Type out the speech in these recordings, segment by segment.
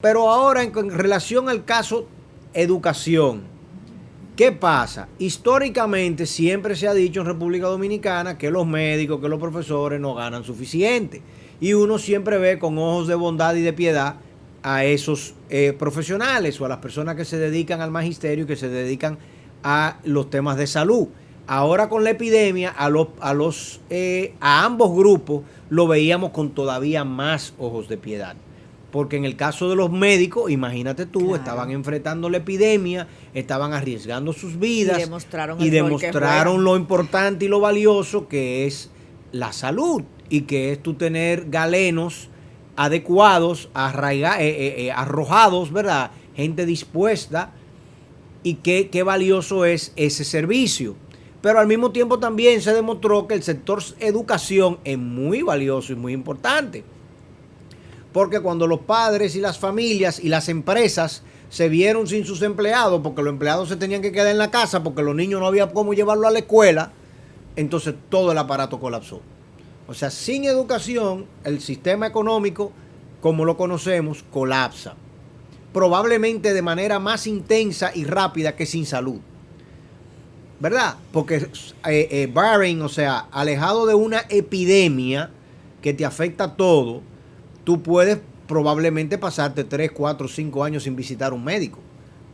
Pero ahora en relación al caso educación, ¿qué pasa? Históricamente siempre se ha dicho en República Dominicana que los médicos, que los profesores no ganan suficiente. Y uno siempre ve con ojos de bondad y de piedad a esos profesionales o a las personas que se dedican al magisterio y que se dedican a los temas de salud. Ahora con la epidemia, a ambos grupos lo veíamos con todavía más ojos de piedad. Porque en el caso de los médicos, imagínate tú, claro, estaban enfrentando la epidemia, estaban arriesgando sus vidas y demostraron lo importante y lo valioso que es la salud y que es tú tener galenos adecuados, arrojados, ¿verdad? Gente dispuesta y qué valioso es ese servicio. Pero al mismo tiempo también se demostró que el sector educación es muy valioso y muy importante. Porque cuando los padres y las familias y las empresas se vieron sin sus empleados, porque los empleados se tenían que quedar en la casa, porque los niños no había cómo llevarlo a la escuela, entonces todo el aparato colapsó. O sea, sin educación, el sistema económico, como lo conocemos, colapsa. Probablemente de manera más intensa y rápida que sin salud. ¿Verdad? Porque barring, o sea, alejado de una epidemia que te afecta a todo, tú puedes probablemente pasarte 3, 4, 5 años sin visitar a un médico,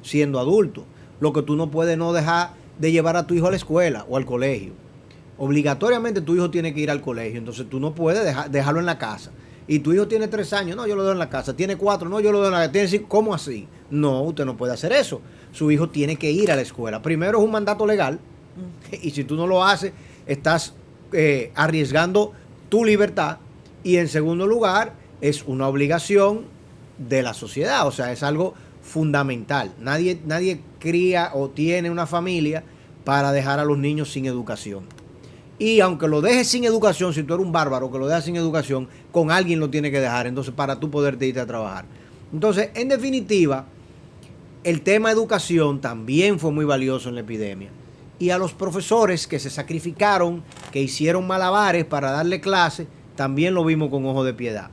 siendo adulto. Lo que tú no puedes no dejar de llevar a tu hijo a la escuela o al colegio. Obligatoriamente tu hijo tiene que ir al colegio, entonces tú no puedes dejarlo en la casa. Y tu hijo tiene 3 años, no, yo lo doy en la casa. Tiene 4, no, yo lo doy en la casa. Tiene 5, ¿cómo así? No, usted no puede hacer eso. Su hijo tiene que ir a la escuela. Primero es un mandato legal, y si tú no lo haces, estás arriesgando tu libertad. Y en segundo lugar, es una obligación de la sociedad, o sea, es algo fundamental. Nadie cría o tiene una familia para dejar a los niños sin educación. Y aunque lo dejes sin educación, si tú eres un bárbaro que lo dejas sin educación, con alguien lo tiene que dejar, entonces para tú poderte irte a trabajar. Entonces, en definitiva, el tema educación también fue muy valioso en la epidemia. Y a los profesores que se sacrificaron, que hicieron malabares para darle clase, también lo vimos con ojo de piedad.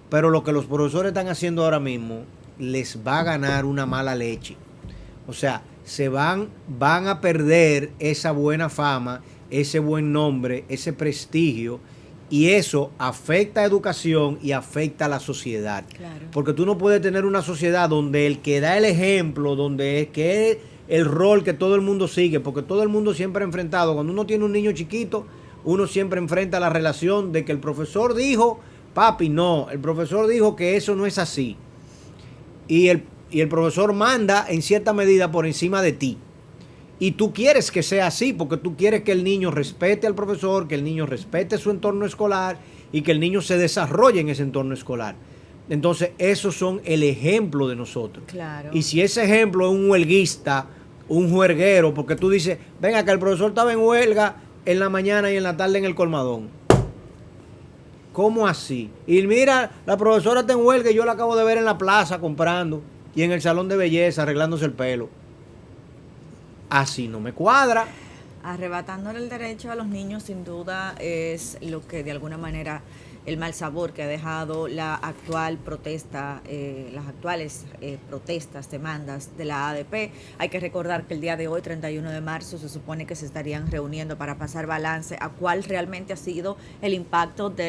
Pero lo que los profesores están haciendo ahora mismo les va a ganar una mala leche. O sea, van a perder esa buena fama, ese buen nombre, ese prestigio, y eso afecta a educación y afecta a la sociedad. Claro. Porque tú no puedes tener una sociedad donde el que da el ejemplo, donde es que es el rol que todo el mundo sigue, porque todo el mundo siempre ha enfrentado, cuando uno tiene un niño chiquito, uno siempre enfrenta la relación de que el profesor dijo, papi, no, el profesor dijo que eso no es así. Y el profesor manda en cierta medida por encima de ti. Y tú quieres que sea así, porque tú quieres que el niño respete al profesor, que el niño respete su entorno escolar y que el niño se desarrolle en ese entorno escolar. Entonces, esos son el ejemplo de nosotros. Claro. Y si ese ejemplo es un huelguista, un juerguero, porque tú dices, venga, que el profesor estaba en huelga en la mañana y en la tarde en el colmadón. ¿Cómo así? Y mira, la profesora está en huelga y yo la acabo de ver en la plaza comprando y en el salón de belleza arreglándose el pelo. Así no me cuadra. Arrebatándole el derecho a los niños, sin duda, es lo que de alguna manera el mal sabor que ha dejado la actual protesta, las actuales protestas, demandas de la ADP. Hay que recordar que el día de hoy, 31 de marzo, se supone que se estarían reuniendo para pasar balance a cuál realmente ha sido el impacto de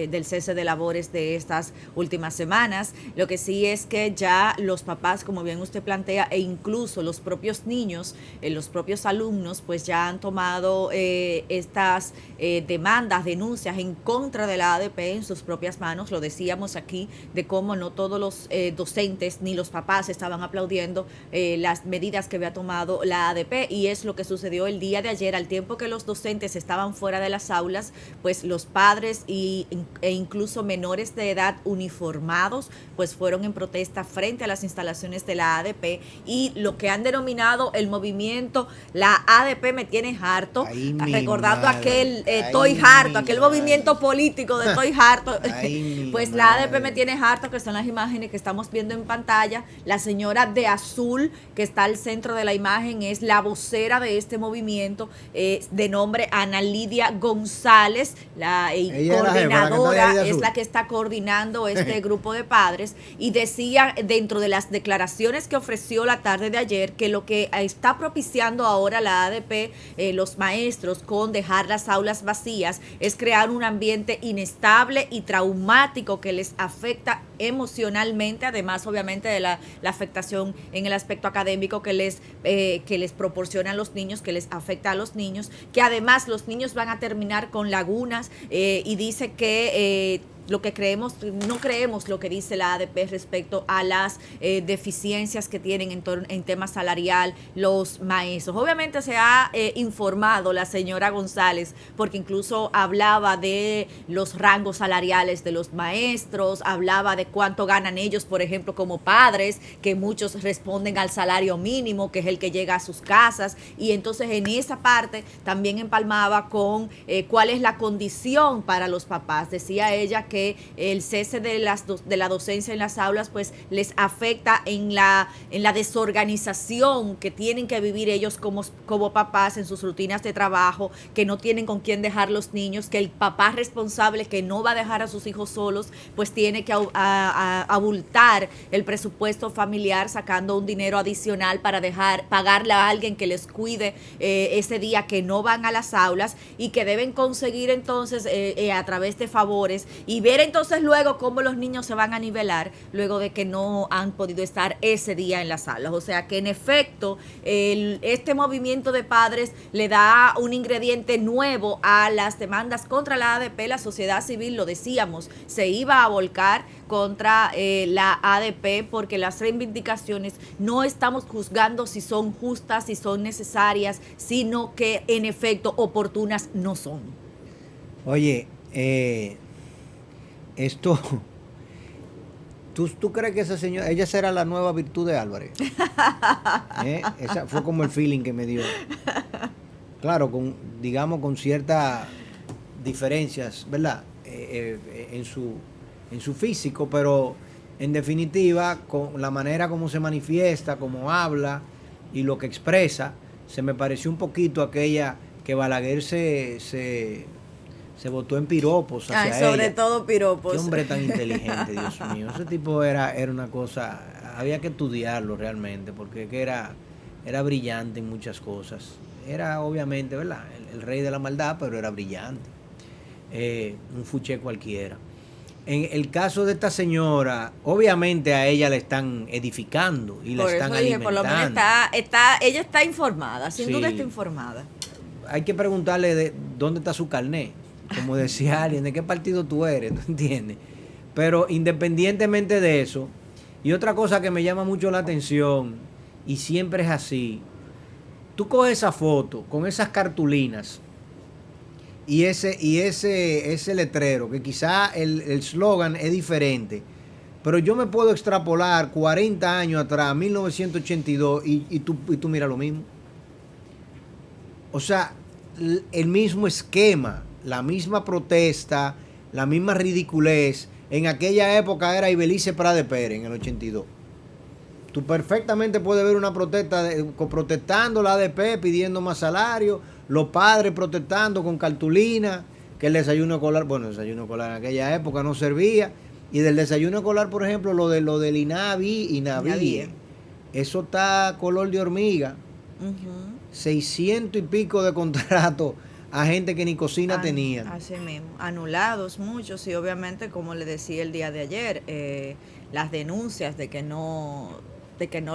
del cese de labores de estas últimas semanas. Lo que sí es que ya los papás, como bien usted plantea, e incluso los propios niños, los propios alumnos, pues ya han tomado estas demandas, denuncias en contra de la ADP en sus propias manos. Lo decíamos aquí de cómo no todos los docentes ni los papás estaban aplaudiendo las medidas que había tomado la ADP, y es lo que sucedió el día de ayer. Al tiempo que los docentes estaban fuera de las aulas, pues los padres e incluso menores de edad uniformados pues fueron en protesta frente a las instalaciones de la ADP, y lo que han denominado el movimiento La ADP me tienes harto, recordando aquel estoy harto, aquel movimiento político estoy harto. Ay, Pues madre. la ADP me tiene harto, que son las imágenes que estamos viendo en pantalla. La señora de azul que está al centro de la imagen es la vocera de este movimiento, de nombre Ana Lidia González, la Ella es la jefa, la que está coordinadora, ahí de es azul. la que está coordinando este grupo de padres, y decía dentro de las declaraciones que ofreció la tarde de ayer que lo que está propiciando ahora la ADP, los maestros, con dejar las aulas vacías, es crear un ambiente inestable y traumático que les afecta emocionalmente, además obviamente de la afectación en el aspecto académico que les proporcionan los niños, que les afecta a los niños, que además los niños van a terminar con lagunas, y dice que lo que creemos, no creemos lo que dice la ADP respecto a las deficiencias que tienen en tema salarial los maestros. Obviamente se ha informado la señora González, porque incluso hablaba de los rangos salariales de los maestros, hablaba de cuánto ganan ellos, por ejemplo, como padres, que muchos responden al salario mínimo, que es el que llega a sus casas, y entonces en esa parte también empalmaba con cuál es la condición para los papás. Decía ella que el cese de la docencia en las aulas pues les afecta en la desorganización que tienen que vivir ellos como papás en sus rutinas de trabajo, que no tienen con quién dejar los niños, que el papá responsable que no va a dejar a sus hijos solos pues tiene que abultar el presupuesto familiar sacando un dinero adicional para pagarle a alguien que les cuide ese día que no van a las aulas, y que deben conseguir entonces a través de favores, y ver entonces luego cómo los niños se van a nivelar luego de que no han podido estar ese día en las aulas. O sea que en efecto este movimiento de padres le da un ingrediente nuevo a las demandas contra la ADP. La sociedad civil, lo decíamos, se iba a volcar contra la ADP, porque las reivindicaciones no estamos juzgando si son justas, si son necesarias, sino que en efecto oportunas no son. Oye, esto, ¿tú crees que esa señora, ella será la nueva Virtud de Álvarez? Esa fue como el feeling que me dio. Claro, digamos con ciertas diferencias, ¿verdad? En su físico, pero en definitiva, con la manera como se manifiesta, como habla y lo que expresa, se me pareció un poquito aquella que Balaguer se botó en piropos hacia sobre ella. todo piropos. Qué hombre tan inteligente, Dios mío. Ese tipo era una cosa, había que estudiarlo realmente, porque que era brillante en muchas cosas. Era obviamente, ¿verdad?, el rey de la maldad, pero era brillante. Un fuché cualquiera. En el caso de esta señora, obviamente a ella la están edificando y la están alimentando. Por lo menos ella está informada, sin duda está informada. Hay que preguntarle de dónde está su carnet, como decía alguien, de qué partido tú eres, ¿tú entiendes? Pero independientemente de eso, y otra cosa que me llama mucho la atención, y siempre es así, tú coges esa foto con esas cartulinas y ese letrero, que quizá el slogan es diferente, pero yo me puedo extrapolar 40 años atrás, 1982, y tú mira lo mismo. O sea, el mismo esquema, la misma protesta, la misma ridiculez. En aquella época era Ibelice Prade Pérez, en el 82. Tú perfectamente puedes ver una protesta protestando la ADP, pidiendo más salario, los padres protestando con cartulina, que el desayuno escolar, bueno, el desayuno escolar en aquella época no servía, y del desayuno escolar, por ejemplo, lo del INAVI, eso está color de hormiga. 600 y pico de contratos a gente que ni cocina tenían. Así mismo, anulados muchos, y obviamente, como le decía el día de ayer, las denuncias de que no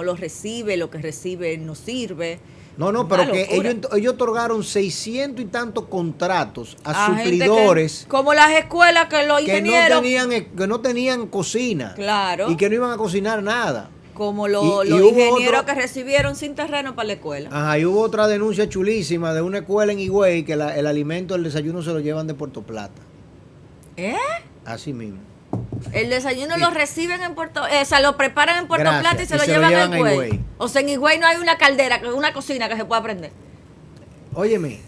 lo recibe, lo que recibe no sirve. No, pero que ellos otorgaron 600 y tantos contratos a suplidores. Como las escuelas que los ingenieros. Que no tenían cocina. Claro. Y que no iban a cocinar nada. Como los ingenieros que recibieron sin terreno para la escuela. Ajá, y hubo otra denuncia chulísima de una escuela en Higüey que el alimento, el desayuno se lo llevan de Puerto Plata. Así mismo. El desayuno lo reciben en lo preparan en Puerto Plata y se lo llevan a Higüey. O sea, en Higüey no hay una caldera, una cocina que se pueda prender. Óyeme,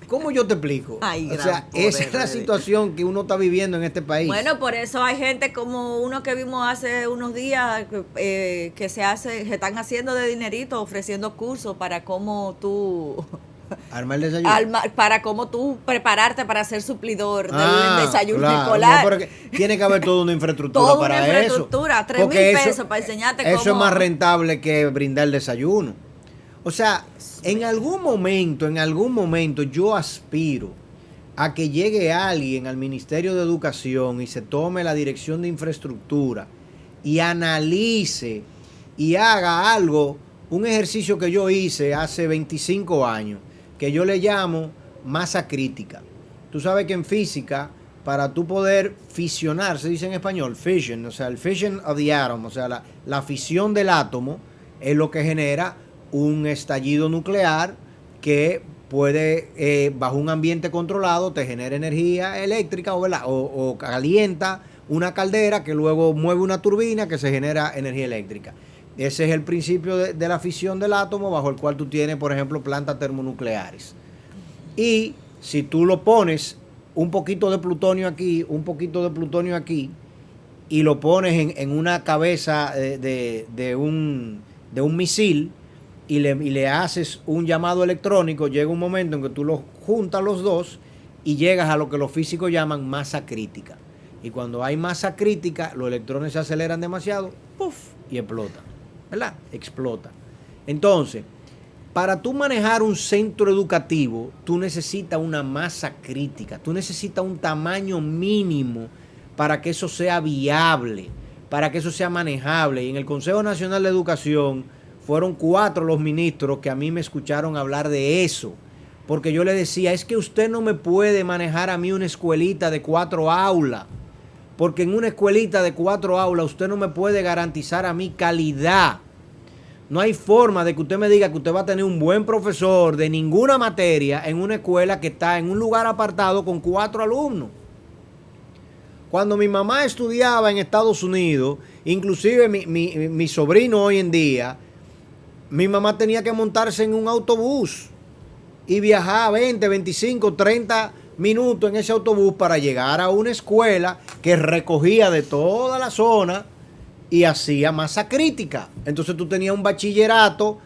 ¿cómo yo te explico? Ay, o gran sea, poder, esa es la Freddy. situación que uno está viviendo en este país. Bueno, por eso hay gente como uno que vimos hace unos días que se están haciendo de dinerito ofreciendo cursos para cómo tú Armar el desayuno. para cómo tú prepararte para ser suplidor del desayuno claro, escolar. no, pero tiene que haber toda una infraestructura Toda para una eso. infraestructura, 3.000 Porque pesos para enseñarte eso cómo. es más rentable que brindar el desayuno. O sea, en algún momento yo aspiro a que llegue alguien al Ministerio de Educación y se tome la dirección de infraestructura y analice y haga algo, un ejercicio que yo hice hace 25 años, que yo le llamo masa crítica. Tú sabes que en física, para tú poder fisionar, se dice en español, fission, o sea, el fission of the atom, o sea, la fisión del átomo es lo que genera un estallido nuclear que puede, bajo un ambiente controlado, te genera energía eléctrica o calienta una caldera que luego mueve una turbina que se genera energía eléctrica. Ese es el principio de la fisión del átomo, bajo el cual tú tienes, por ejemplo, plantas termonucleares. Y si tú lo pones un poquito de plutonio aquí, un poquito de plutonio aquí, y lo pones en una cabeza de un misil, y le haces un llamado electrónico, llega un momento en que tú los juntas los dos y llegas a lo que los físicos llaman masa crítica. Y cuando hay masa crítica, los electrones se aceleran demasiado, ¡puf!, y explotan. ¿Verdad? Explota. Entonces, para tú manejar un centro educativo, tú necesitas una masa crítica, tú necesitas un tamaño mínimo para que eso sea viable, para que eso sea manejable. Y en el Consejo Nacional de Educación fueron 4 los ministros que a mí me escucharon hablar de eso, porque yo le decía, es que usted no me puede manejar a mí una escuelita de 4 aulas, porque en una escuelita de 4 aulas usted no me puede garantizar a mí calidad. No hay forma de que usted me diga que usted va a tener un buen profesor de ninguna materia en una escuela que está en un lugar apartado con 4 alumnos. Cuando mi mamá estudiaba en Estados Unidos, inclusive mi sobrino hoy en día, mi mamá tenía que montarse en un autobús y viajar 20, 25, 30 minutos en ese autobús para llegar a una escuela que recogía de toda la zona y hacía masa crítica. Entonces tú tenías un bachillerato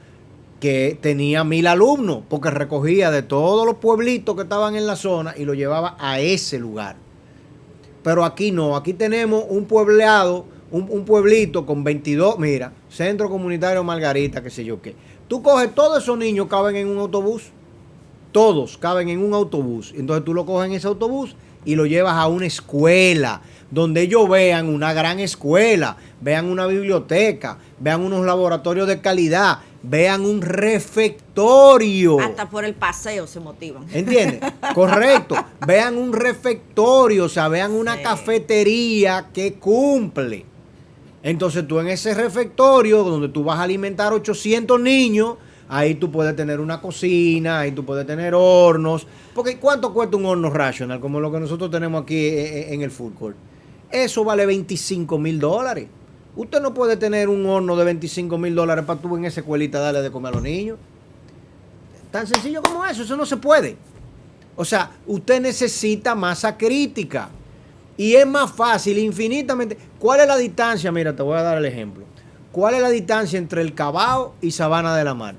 que tenía 1,000 alumnos porque recogía de todos los pueblitos que estaban en la zona y lo llevaba a ese lugar. Pero aquí no, aquí tenemos un pueblado, un pueblito con 22, mira, Centro Comunitario Margarita, qué sé yo qué. Tú coges, todos esos niños caben en un autobús, todos caben en un autobús. Entonces tú lo coges en ese autobús y lo llevas a una escuela, donde ellos vean una gran escuela, vean una biblioteca, vean unos laboratorios de calidad, vean un refectorio. Hasta por el paseo se motivan. ¿Entiendes? Correcto. Vean un refectorio, o sea, vean una cafetería que cumple. Entonces tú en ese refectorio, donde tú vas a alimentar 800 niños, ahí tú puedes tener una cocina, ahí tú puedes tener hornos. Porque ¿cuánto cuesta un horno rational? Como lo que nosotros tenemos aquí en el food court. Eso vale $25,000. Usted no puede tener un horno de $25,000 para tú en esa escuelita darle de comer a los niños. Tan sencillo como eso no se puede. O sea, usted necesita masa crítica. Y es más fácil, infinitamente. ¿Cuál es la distancia? Mira, te voy a dar el ejemplo. ¿Cuál es la distancia entre el Cibao y Sabana de la Mar?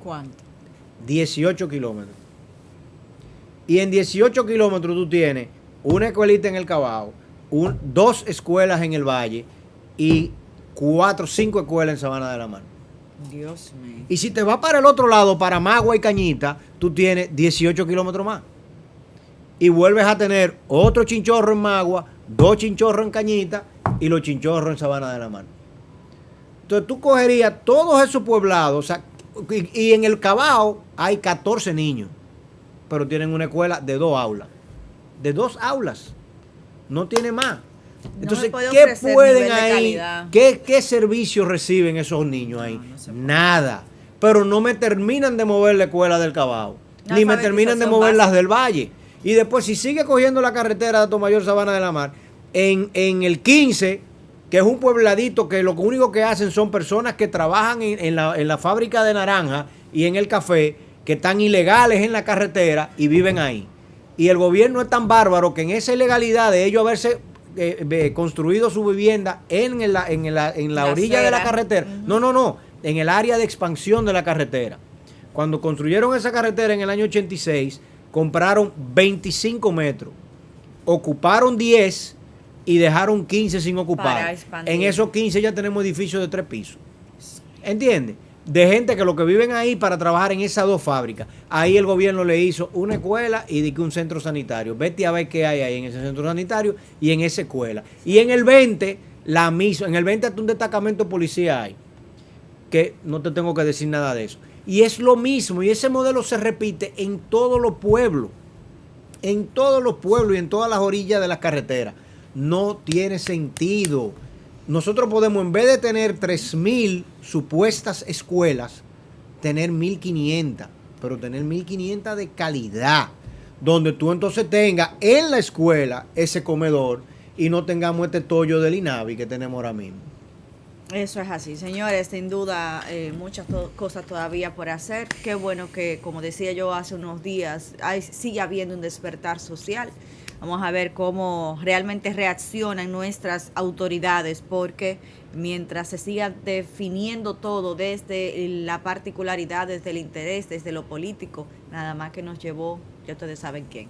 ¿Cuánto? 18 kilómetros. Y en 18 kilómetros tú tienes una escuelita en el Cibao, 2 escuelas en el Valle y 4 o 5 escuelas en Sabana de la Mar. Dios mío. Y si te vas para el otro lado, para Magua y Cañita, tú tienes 18 kilómetros más. Y vuelves a tener otro chinchorro en Magua, 2 chinchorros en Cañita y los chinchorros en Sabana de la Mar. Entonces tú cogerías todos esos pueblados, o sea, y en el Cibao hay 14 niños, pero tienen una escuela de 2 aulas. De 2 aulas. No tiene más. Entonces, ¿qué pueden ahí? ¿Qué servicios reciben esos niños ahí? Nada. Pero no me terminan de mover la escuela del Cibao. Ni me terminan de mover las del Valle. Y después, si sigue cogiendo la carretera de Atomayor, Sabana de la Mar, en el 15, que es un puebladito que lo único que hacen son personas que trabajan en la fábrica de naranja y en el café, que están ilegales en la carretera y viven ahí. Y el gobierno es tan bárbaro que en esa ilegalidad de ellos haberse construido su vivienda en la orilla de la carretera. No, en el área de expansión de la carretera. Cuando construyeron esa carretera en el año 86, compraron 25 metros, ocuparon 10 y dejaron 15 sin ocupar. En esos 15 ya tenemos edificios de 3 pisos. ¿Entiendes? De gente que lo que viven ahí para trabajar en esas 2 fábricas. Ahí el gobierno le hizo una escuela y un centro sanitario. Vete a ver qué hay ahí en ese centro sanitario y en esa escuela. Y en el 20, la misma. En el 20 hasta un destacamento de policía hay. Que no te tengo que decir nada de eso. Y es lo mismo. Y ese modelo se repite en todos los pueblos. En todos los pueblos y en todas las orillas de las carreteras. No tiene sentido. Nosotros podemos, en vez de tener 3.000 supuestas escuelas, tener 1.500, pero tener 1.500 de calidad, donde tú entonces tengas en la escuela ese comedor y no tengamos este tollo del INAVI que tenemos ahora mismo. Eso es así, señores, sin duda muchas cosas todavía por hacer. Qué bueno que, como decía yo hace unos días, sigue habiendo un despertar social. Vamos a ver cómo realmente reaccionan nuestras autoridades, porque mientras se siga definiendo todo desde la particularidad, desde el interés, desde lo político, nada más que nos llevó, ya ustedes saben quién.